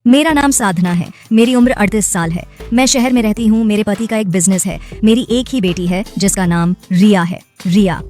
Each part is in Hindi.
मेरा नाम साधना है। मेरी उम्र 38 साल है। मैं शहर में रहती हूँ। मेरे पति का एक बिजनेस है। मेरी एक ही बेटी है जिसका नाम रिया है। रिया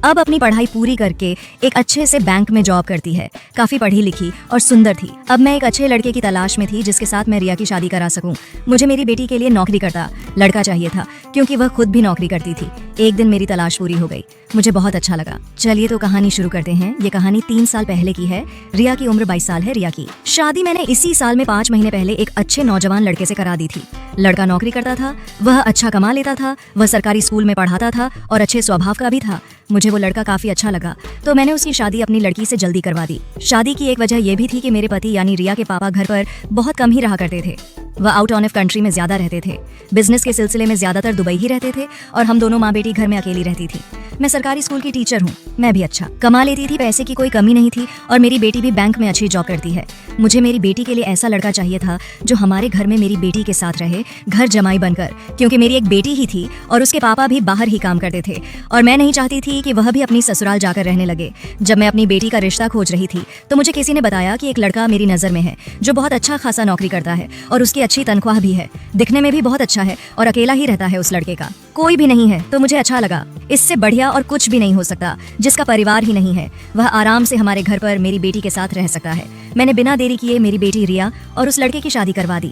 अब अपनी पढ़ाई पूरी करके एक अच्छे से बैंक में जॉब करती है। काफी पढ़ी लिखी और सुंदर थी। अब मैं एक अच्छे लड़के की तलाश में थी जिसके साथ मैं रिया की शादी करा सकूं। मुझे मेरी बेटी के लिए नौकरी करता लड़का चाहिए था क्योंकि वह खुद भी नौकरी करती थी। एक दिन मेरी तलाश पूरी हो गई। मुझे बहुत अच्छा लगा। चलिए तो कहानी शुरू करते हैं। ये कहानी 3 साल पहले की है। रिया की उम्र 22 साल है। रिया की शादी मैंने इसी साल में 5 महीने पहले एक अच्छे नौजवान लड़के से करा दी थी। लड़का नौकरी करता था, वह अच्छा कमा लेता था, वह सरकारी स्कूल में पढ़ाता था और अच्छे स्वभाव का भी था। मुझे वो लड़का काफी अच्छा लगा तो मैंने उसकी शादी अपनी लड़की से जल्दी करवा दी। शादी की एक वजह यह भी थी कि मेरे पति यानी रिया के पापा घर पर बहुत कम ही रहा करते थे। वह आउट ऑफ कंट्री में ज्यादा रहते थे। बिजनेस के सिलसिले में ज्यादातर दुबई ही रहते थे और हम दोनों माँ बेटी घर में अकेली रहती थी। मैं सरकारी स्कूल की टीचर हूँ। मैं भी अच्छा कमा लेती थी, पैसे की कोई कमी नहीं थी और मेरी बेटी भी बैंक में अच्छी जॉब करती है। मुझे मेरी बेटी के लिए ऐसा लड़का चाहिए था जो हमारे घर में मेरी बेटी के साथ रहे, घर जमाई बनकर, क्योंकि मेरी एक बेटी ही थी और उसके पापा भी बाहर ही काम करते थे और मैं नहीं चाहती थी कि वह भी अपनी ससुराल जाकर रहने लगे। जब मैं अपनी बेटी का रिश्ता खोज रही थी तो मुझे किसी ने बताया कि एक लड़का मेरी नजर में है जो बहुत अच्छा खासा नौकरी करता है और उसकी अच्छी तनख्वाह भी है, दिखने में भी बहुत अच्छा है और अकेला ही रहता है। उस लड़के का कोई भी नहीं है तो मुझे अच्छा लगा। इससे बढ़िया और कुछ भी नहीं हो सकता। जिसका परिवार ही नहीं है वह आराम से हमारे घर पर मेरी बेटी के साथ रह सकता है। मैंने बिना देरी किए मेरी बेटी रिया और उस लड़के की शादी करवा दी।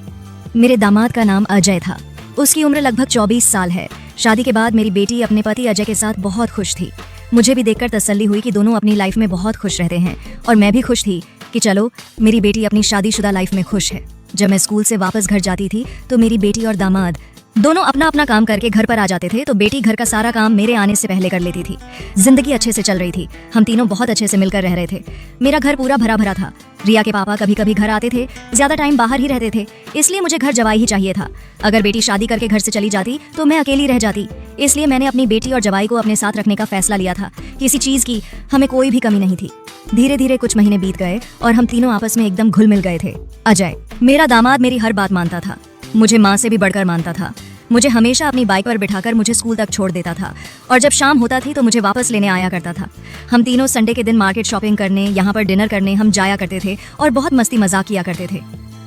मेरे दामाद का नाम अजय था। उसकी उम्र लगभग 24 साल है। शादी के बाद मेरी बेटी अपने पति अजय के साथ बहुत खुश थी। मुझे भी देखकर तसल्ली हुई कि दोनों अपनी लाइफ में बहुत खुश रहते हैं और मैं भी खुश थी कि चलो मेरी बेटी अपनी शादीशुदा लाइफ में खुश है। जब मैं स्कूल से वापस घर जाती थी तो मेरी बेटी और दामाद दोनों अपना अपना काम करके घर पर आ जाते थे तो बेटी घर का सारा काम मेरे आने से पहले कर लेती थी। जिंदगी अच्छे से चल रही थी। हम तीनों बहुत अच्छे से मिलकर रह रहे थे। मेरा घर पूरा भरा भरा था। रिया के पापा कभी कभी घर आते थे, ज्यादा टाइम बाहर ही रहते थे, इसलिए मुझे घर जवाई ही चाहिए था। अगर बेटी शादी करके घर से चली जाती तो मैं अकेली रह जाती, इसलिए मैंने अपनी बेटी और जवाई को अपने साथ रखने का फैसला लिया था। किसी चीज की हमें कोई भी कमी नहीं थी। धीरे धीरे कुछ महीने बीत गए और हम तीनों आपस में एकदम घुल मिल गए थे। अजय मेरा दामाद मेरी हर बात मानता था। मुझे माँ से भी बढ़कर मानता था। मुझे हमेशा अपनी बाइक पर बिठाकर मुझे स्कूल तक छोड़ देता था और जब शाम होता थी तो मुझे वापस लेने आया करता था। हम तीनों संडे के दिन मार्केट शॉपिंग करने, यहाँ पर डिनर करने हम जाया करते थे और बहुत मस्ती मजाक किया करते थे।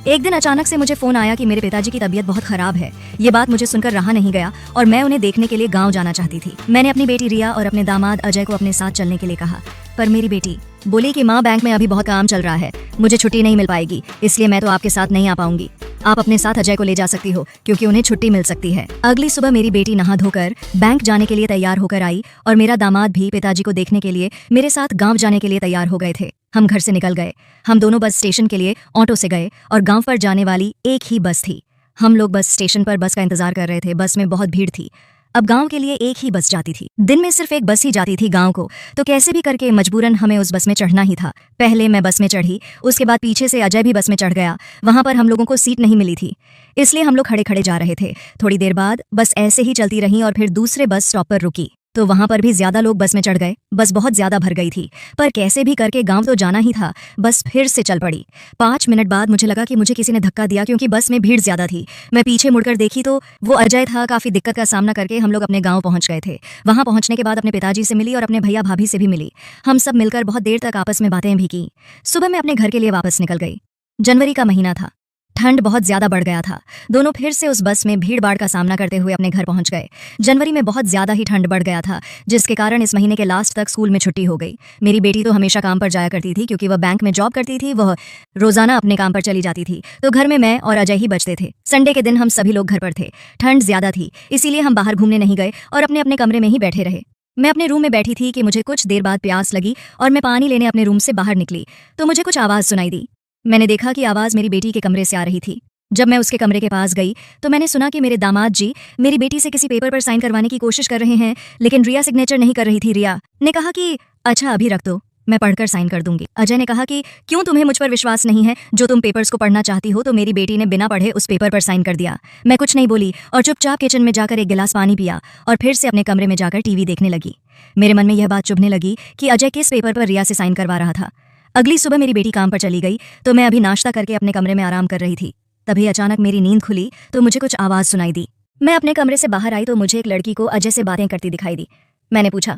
एक दिन अचानक से मुझे फोन आया कि मेरे पिताजी की तबीयत बहुत खराब है। ये बात मुझे सुनकर रहा नहीं गया और मैं उन्हें देखने के लिए गाँव जाना चाहती थी। मैंने अपनी बेटी रिया और अपने दामाद अजय को अपने साथ चलने के लिए कहा, पर मेरी बेटी बोली कि माँ बैंक में अभी बहुत काम चल रहा है, मुझे छुट्टी नहीं मिल पाएगी, इसलिए मैं तो आपके साथ नहीं आ पाऊंगी। आप अपने साथ अजय को ले जा सकती हो क्योंकि उन्हें छुट्टी मिल सकती है। अगली सुबह मेरी बेटी नहा धोकर बैंक जाने के लिए तैयार होकर आई और मेरा दामाद भी पिताजी को देखने के लिए मेरे साथ गांव जाने के लिए तैयार हो गए थे। हम घर से निकल गए। हम दोनों बस स्टेशन के लिए ऑटो से गए और गांव पर जाने वाली एक ही बस थी। हम लोग बस स्टेशन पर बस का इंतजार कर रहे थे। बस में बहुत भीड़ थी। अब गांव के लिए एक ही बस जाती थी। दिन में सिर्फ एक बस ही जाती थी गांव को, तो कैसे भी करके मजबूरन हमें उस बस में चढ़ना ही था। पहले मैं बस में चढ़ी, उसके बाद पीछे से अजय भी बस में चढ़ गया। वहां पर हम लोगों को सीट नहीं मिली थी, इसलिए हम लोग खड़े खड़े जा रहे थे। थोड़ी देर बाद बस ऐसे ही चलती रही और फिर दूसरे बस स्टॉप पर रुकी तो वहां पर भी ज्यादा लोग बस में चढ़ गए। बस बहुत ज्यादा भर गई थी, पर कैसे भी करके गांव तो जाना ही था। बस फिर से चल पड़ी। 5 मिनट बाद मुझे लगा कि मुझे किसी ने धक्का दिया क्योंकि बस में भीड़ ज्यादा थी। मैं पीछे मुड़कर देखी तो वो अजय था। काफी दिक्कत का सामना करके हम लोग अपने गाँव पहुंच गए थे। वहां पहुंचने के बाद अपने पिताजी से मिली और अपने भैया भाभी से भी मिली। हम सब मिलकर बहुत देर तक आपस में बातें भी की। सुबह मैं अपने घर के लिए वापस निकल गई। जनवरी का महीना था। ठंड बहुत ज्यादा बढ़ गया था। दोनों फिर से उस बस में भीड़ भाड़ का सामना करते हुए अपने घर पहुंच गए। जनवरी में बहुत ज्यादा ही ठंड बढ़ गया था, जिसके कारण इस महीने के लास्ट तक स्कूल में छुट्टी हो गई। मेरी बेटी तो हमेशा काम पर जाया करती थी क्योंकि वह बैंक में जॉब करती थी। वह रोजाना अपने काम पर चली जाती थी, तो घर में मैं और अजय ही बचते थे। संडे के दिन हम सभी लोग घर पर थे। ठंड ज्यादा थी, इसीलिए हम बाहर घूमने नहीं गए और अपने अपने कमरे में ही बैठे रहे। मैं अपने रूम में बैठी थी कि मुझे कुछ देर बाद प्यास लगी और मैं पानी लेने अपने रूम से बाहर निकली तो मुझे कुछ आवाज सुनाई दी। मैंने देखा कि आवाज मेरी बेटी के कमरे से आ रही थी। जब मैं उसके कमरे के पास गई तो मैंने सुना कि मेरे दामाद जी मेरी बेटी से किसी पेपर पर साइन करवाने की कोशिश कर रहे हैं, लेकिन रिया सिग्नेचर नहीं कर रही थी। रिया ने कहा कि अच्छा अभी रख दो, मैं पढ़कर साइन कर दूंगी। अजय ने कहा कि क्यों तुम्हें मुझ पर विश्वास नहीं है? जो तुम पेपर्स को पढ़ना चाहती हो। तो मेरी बेटी ने बिना पढ़े उस पेपर पर साइन कर दिया। मैं कुछ नहीं बोली और चुपचाप किचन में जाकर एक गिलास पानी पिया और फिर से अपने कमरे में जाकर टीवी देखने लगी। मेरे मन में यह बात चुभने लगी कि अजय किस पेपर पर रिया से साइन करवा रहा था। अगली सुबह मेरी बेटी काम पर चली गई तो मैं अभी नाश्ता करके अपने कमरे में आराम कर रही थी। तभी अचानक मेरी नींद खुली तो मुझे कुछ आवाज सुनाई दी। मैं अपने कमरे से बाहर आई तो मुझे एक लड़की को अजय से बातें करती दिखाई दी। मैंने पूछा,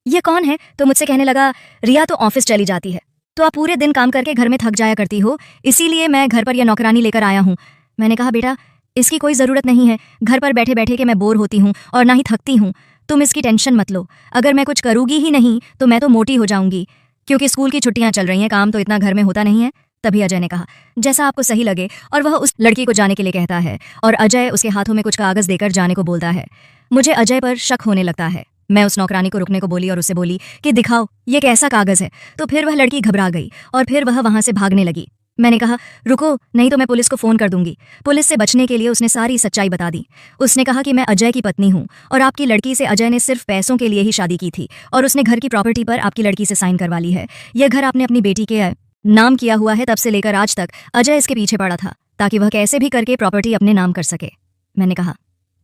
ये कौन है? तो मुझसे कहने लगा, रिया तो ऑफिस चली जाती है, तो आप पूरे दिन काम करके घर में थक जाया करती हो, इसीलिए मैं घर पर यह नौकरानी लेकर आया हूँ। मैंने कहा बेटा इसकी कोई ज़रूरत नहीं है, घर पर बैठे बैठे के मैं बोर होती हूँ और ना ही थकती हूँ। तुम इसकी टेंशन मत लो, अगर मैं कुछ करूँगी ही नहीं तो मैं तो मोटी हो जाऊंगी, क्योंकि स्कूल की छुट्टियां चल रही हैं, काम तो इतना घर में होता नहीं है। तभी अजय ने कहा जैसा आपको सही लगे, और वह उस लड़की को जाने के लिए कहता है और अजय उसके हाथों में कुछ कागज देकर जाने को बोलता है। मुझे अजय पर शक होने लगता है। मैं उस नौकरानी को रुकने को बोली और उससे बोली कि दिखाओ ये कैसा कागज है। तो फिर वह लड़की घबरा गई और फिर वह वहां से भागने लगी। मैंने कहा रुको, नहीं तो मैं पुलिस को फोन कर दूंगी। पुलिस से बचने के लिए उसने सारी सच्चाई बता दी। उसने कहा कि मैं अजय की पत्नी हूँ और आपकी लड़की से अजय ने सिर्फ पैसों के लिए ही शादी की थी और उसने घर की प्रॉपर्टी पर आपकी लड़की से साइन करवा ली है। यह घर आपने अपनी बेटी के नाम किया हुआ है, तब से लेकर आज तक अजय इसके पीछे पड़ा था ताकि वह कैसे भी करके प्रॉपर्टी अपने नाम कर सके। मैंने कहा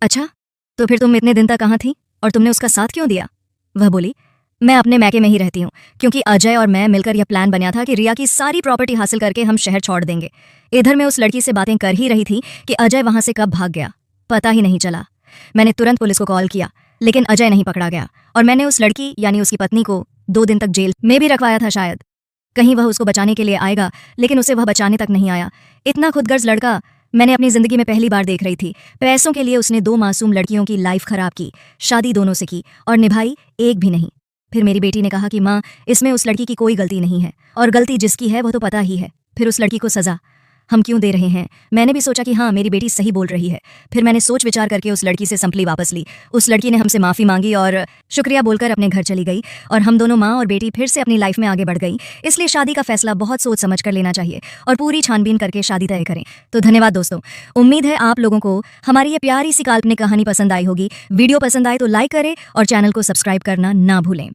अच्छा, तो फिर तुम इतने दिन तक कहाँ थी और तुमने उसका साथ क्यों दिया? वह बोली मैं अपने मैके में ही रहती हूँ, क्योंकि अजय और मैं मिलकर यह प्लान बना था कि रिया की सारी प्रॉपर्टी हासिल करके हम शहर छोड़ देंगे। इधर मैं उस लड़की से बातें कर ही रही थी कि अजय वहां से कब भाग गया पता ही नहीं चला। मैंने तुरंत पुलिस को कॉल किया, लेकिन अजय नहीं पकड़ा गया और मैंने उस लड़की यानी उसकी पत्नी को 2 दिन तक जेल में भी रखवाया था। शायद कहीं वह उसको बचाने के लिए आएगा, लेकिन उसे वह बचाने तक नहीं आया। इतना खुदगर्ज लड़का मैंने अपनी जिंदगी में पहली बार देख रही थी। पैसों के लिए उसने 2 मासूम लड़कियों की लाइफ खराब की, शादी दोनों से की और निभाई एक भी नहीं। फिर मेरी बेटी ने कहा कि माँ इसमें उस लड़की की कोई गलती नहीं है, और गलती जिसकी है वो तो पता ही है। फिर उस लड़की को सजा हम क्यों दे रहे हैं? मैंने भी सोचा कि हाँ मेरी बेटी सही बोल रही है। फिर मैंने सोच विचार करके उस लड़की से संपली वापस ली। उस लड़की ने हमसे माफ़ी मांगी और शुक्रिया बोलकर अपने घर चली गई और हम दोनों माँ और बेटी फिर से अपनी लाइफ में आगे बढ़ गई। इसलिए शादी का फैसला बहुत सोच समझ कर लेना चाहिए और पूरी छानबीन करके शादी तय करें। तो धन्यवाद दोस्तों, उम्मीद है आप लोगों को हमारी ये प्यारी सी काल्पनिक कहानी पसंद आई होगी। वीडियो पसंद आए तो लाइक करें और चैनल को सब्सक्राइब करना ना भूलें।